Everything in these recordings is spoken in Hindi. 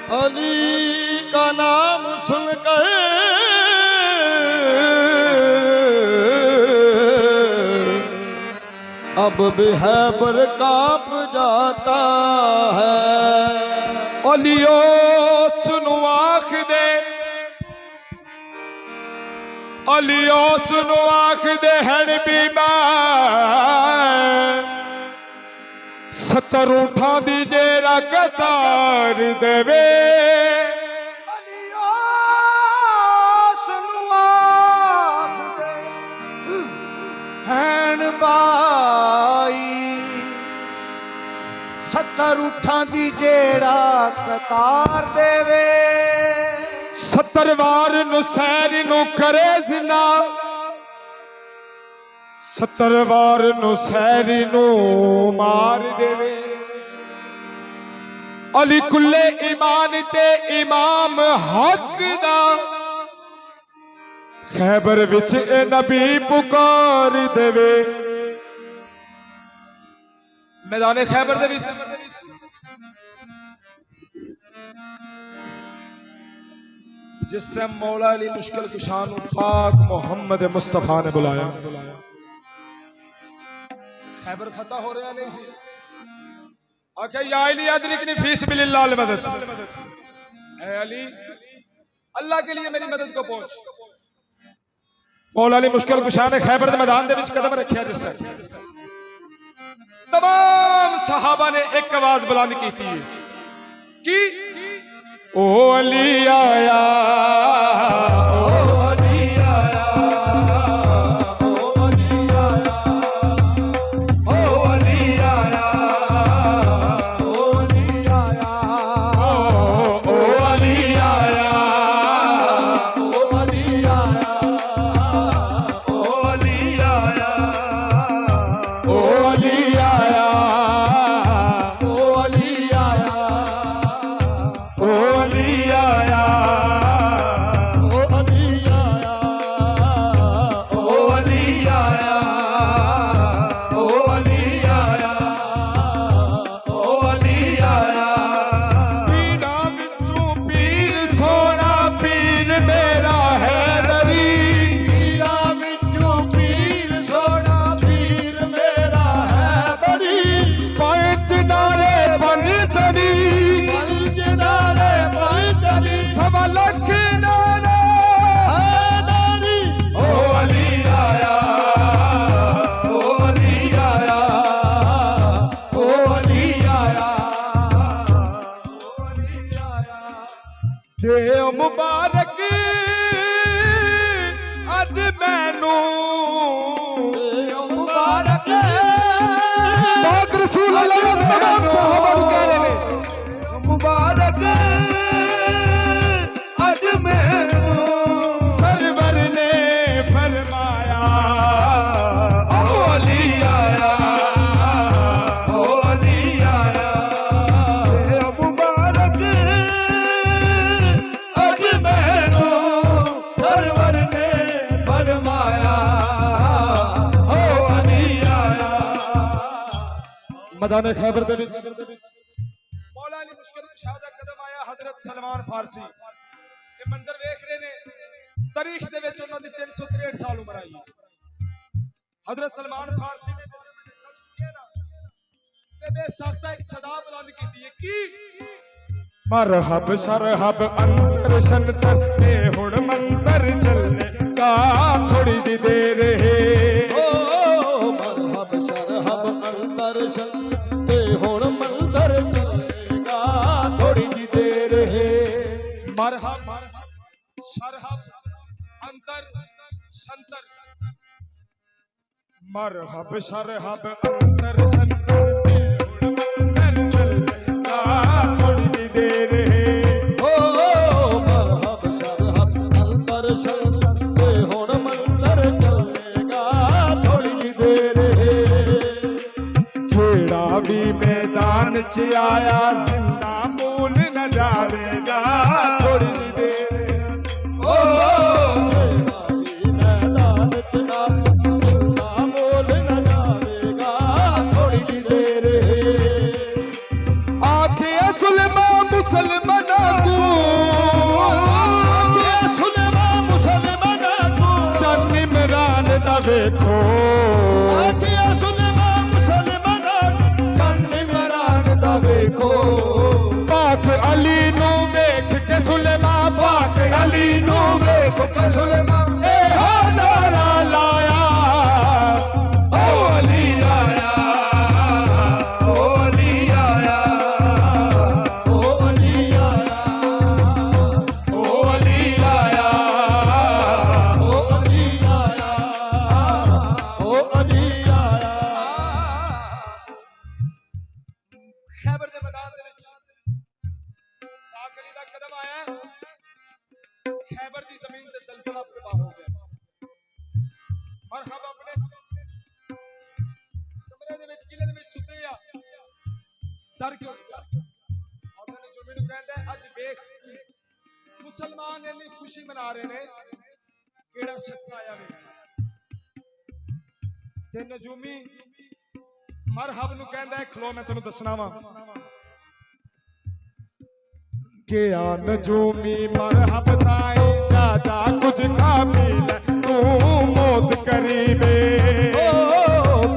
अली का नाम सुनकर अब भी हैबर कांप जाता है। अलियो सुनो आँख दे, अलियो सुनो आँख दे हण बीमार, 70 उठा दीजे कतार देवे। अलियो सुनो आँख दे हण बाई, 70 उठा दी जेड़ा कतार देवे। 70 वार नुसैर नु करे जिना, 70 वार नुसैर नु मार देवे। अली कुल्ले ईमान ते इमाम हक दा, खैबर विच ए नबी पुकार देवे। मैदान खैबर दे विच जिस टाइम मौला अली मुश्किल कुशा नूं पाक मुहम्मद मुस्तफा ने बुलाया, खैबर फतह हो रहा नहीं सी। आखे या अली अदरिकनी फी सबिलिल्लाह अल मदद, ऐ अली अल्लाह के लिए मेरी मदद को पहुंच। मौला अली मुश्किल कुशा ने खैबर के मैदान दे विच कदम रखिया। जिस टाइम तमाम सहाबा ने एक आवाज बुलंद की थी कि ओ अली आया, ओ अली आया, ओ अली आया, ओ अली आया, ओ अली आया, ओ अली आया, ओ अली आया, ओ अली आया, ओ अली आया, ओ अली आया, ओ अली आया, ओ अली आया, ओ अली आया, ओ अली आया, ओ अली आया। पीड़ा विचों पीर सोना पीर मेरा हैदरी, पीरा विचों पीर सोना पीर मेरा है बड़ी। पंच नारे बन तरी, पंज नारे पंजरी सवा लख नारे हैदरी। ओ अली आया, ओ अली आया, ओ अली आया, ओ अली आया। दे मुबारक अज मैनू, मुबारक पाक रसूल अल्लाह तमाम सहाबा नूं कह रहे ने मुबारक अज मैनू सरवर ने फरमाया। ओ अली आया, ओ अली आया, ए मुबारक अज मैनू सरवर ने फरमाया। ओ अली आया। मैदान खैबर दे विच मौला अली मुश्किल कुशा दा कदम आया। हजरत सलमान फारसी ये मंजर वेख रहे ने, तारीख दे विच उन्हां दी 363 साल उम्र आई। हजरत सलमान फारसी ने चुके ना ते बेसाख्ता एक सदा बुलंद कीती है कि मरहब सरहब अंतर संतर ते हुण मंतर चलने का थोड़ी जी देर है। ओ मरहब शरहब अंतर ते हुण मंतर चलेगा थोड़ी जी देर है। मरहब शरहब अंतर संतर, मरहब शरहब अंतर संतर अंतर चलना थोड़ी सी देर है। ओ मरहब शरहब अंतर ते हुण मंतर चलेगा थोड़ी जी देर है। जेड़ा भी मैदान च आया जिंदा मूल न जावेगा थोड़ी सी देर है। ओ जेड़ा भी मैदान च जिंदा मोल न जावेगा थोड़ी जी देर है। आखे सुलमा मुसलमाना अली नू वेख के सुलेमान पाक अली नू वेख के सुलेमान हो नारा लाया ओ अली आया ओ अली आया ओ अली आया ओ अली आया ओ अली आया ओ अली आया खैबर दे मैदान दे विच पाक अली दा कदम आया खैबर दी जमीन ते जलजला प्रवाह हो गया मरहबा अपने कमरे दे विच किले दे विच सुते आ डर के उठ गया आपने जो मेनू कहंदा है अज वेख मुसलमान इन्नी खुशी मना रहे ने केड़ा शख्स आया वे ते नजूमी मरहब नू कहंदा है खलो मैं तैनू दसना वा के आ नजूमी मरहब ताई जा जा कुछ खा पी ले तू मौत करीबे ओ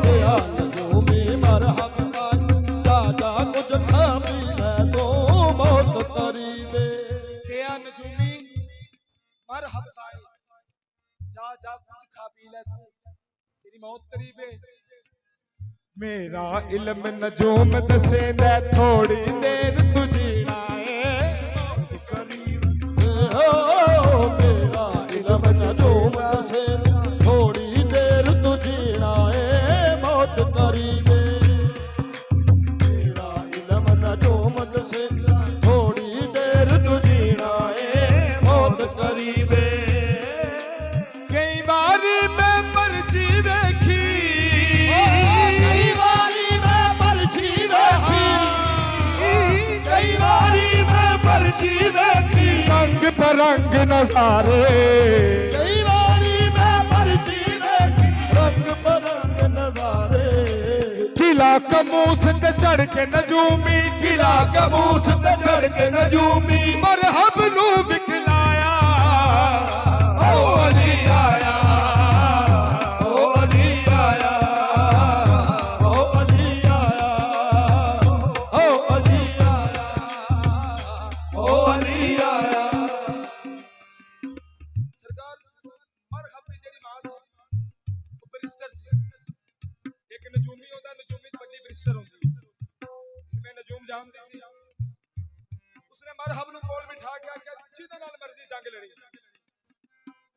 क्या नजूमी मरहब ताई जा जा कुछ खा पी ले तो मौत करीबे के आ नजूमी मरहब ताई जा जा कुछ खा पी ले तू तेरी मौत करीबे मेरा इल्म नजूम दसेंदा थोड़ी देर तू जीना है ओ मेरा इल्म नजूम से थोड़ी देर तू जीना है मौत करीबे मेरा इल्म नजूम से थोड़ी देर तू जीना है मौत करीबे कई बारी मैं पर्ची देखी कई बारी मैं पर्ची देखी कई बारी मैं पर्ची देखी रंग परंग नजारे कई बारी मैं पर्ची देखी रंग बरंग नजारे किला कमूस ते चढ़ के नजूमी किला कबूस ते चढ़ के नजूमी मरहब नू विखलाया ओ अली आया ओ अली आया ओ अली आया ओ अली आया ओ अली आया सरकार मरहब दी जेड़ी मां सी वो बैरिस्टर सी एक नजूमी होंदा नजूमी च बड़ी बैरिस्टर होंदी मैं नजूम जानदी सी उसने मरहब नू कोल बिठा के आख्या जिदे नाल मर्जी जंग लड़ी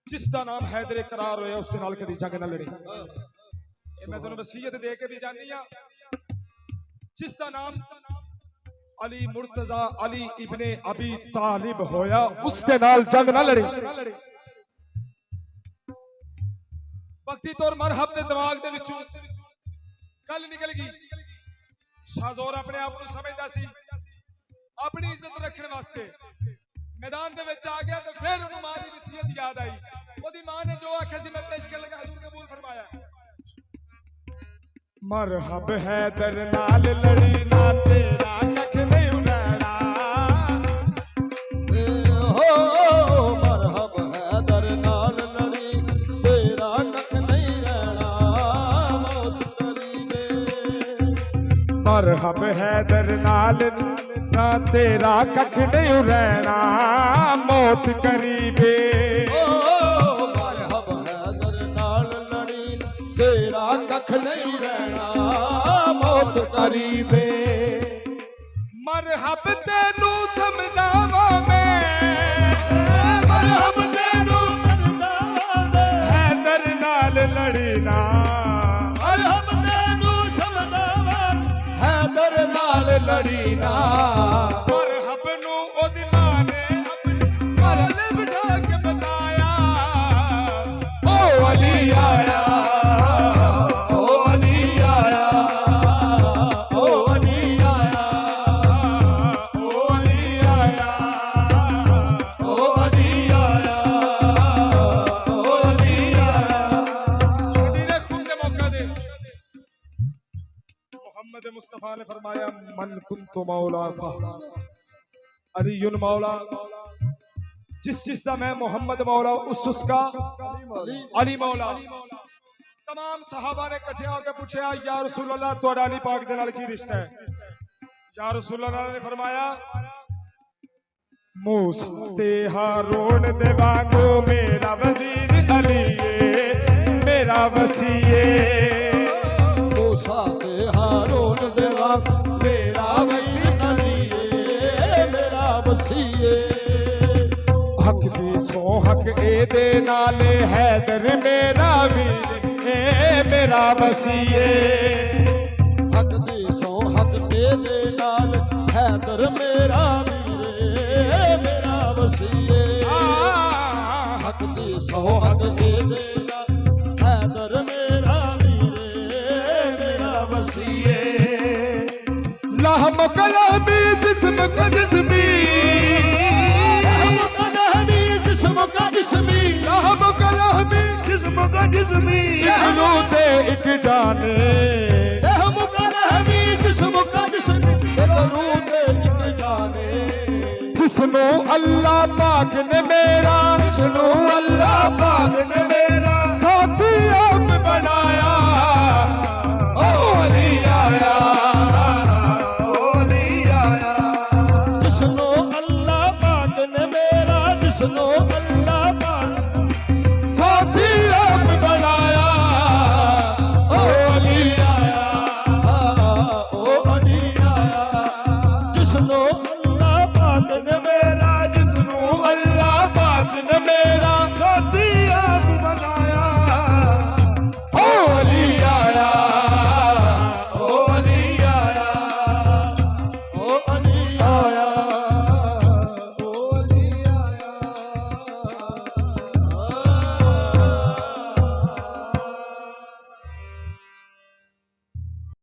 जिस दा नाम हैदर करार होया उस दे नाल कदी जंग ना लड़ी ये मैं तैनू वसीयत दे के भी जानी आ जिस दा नाम अली मुर्तजा अली इब्ने अबी तालिब होया उस दे नाल जंग ना लड़ी वक्ती तौर मरहब दे दिमाग दे विचों गल निकल गई शाहजोर अपने आप को समझदा सी अपनी इज्जत रखने वास्ते मैदान दे विच आ गया तो फिर उन्हें मां दी वसीयत याद आई ओदी मां ने जो आख्या सी मैं पेश कर लगा हुजूर कबूल फरमाया मरहब हैदर नाल लड़ी ना तेरा कख नहीं उड़ाना हो मरहब हैदर नाल लड़ी तेरा कख नहीं रहना मौत करीबे मरहब हैदर नाल ना तेरा कख नहीं रहना मौत करीबे ओ मरहब हैदर नाल लड़ी तेरा कख नहीं रहना मौत करीबे मरहब तेनू समझावा मैं मरहब तेनू समझावा मैं हैदर नाल लड़ना मरहब तेनू समझावा हैदर नाल लड़ी ना मरहब नू ओदी मां ने अपने कोल बिठा के बताया ओ अली आया ओ अली आया ओ अली आया ओ अली आया ओ अली आया ओ अली आया कबीरे खून दे मौका दे मोहम्मद मुस्तफा ने फरमाया मन कुंतु मौला फा अलीयुन मौला जिस दा मैं मोहम्मद मौला उसका अली मौला तमाम सहाबा ने इकट्ठे होकर पूछा या रसूल अल्लाह तुहाडा अली पाक दे नाल की रिश्ता है या रसूल अल्लाह ने फरमाया मूसा ते हारून दे वांगू मेरा वजीर अली मेरा वसीए मूसा ते हारून दे वांगू मेरा वजीर अली मेरा वसीए हक दी सो हक ए दे नाले हैदर मेरा वीर मेरा वसीए हक दी सो हक दे नाल हैदर मेरा वीरे मेरा वसीए हक दी सो हक दे नाल हैदर मेरा वीरे मेरा वसीए लहम कलमी जिस्म का जिस्मी हम कलमी जिस्म का जिस्मी लहम कलमी जिस्म का जिस्मी कहलू ते एक जाने हम कलमी जिस्म का जिस्मी करू दे एक जाने जिसनो अल्लाह पाक ने मेरा सुनो अल्लाह पाक ने मेरा साथी आप बनाया ओली आया ओली आया जिसनो अल्लाह पाक ने मेरा जिसनो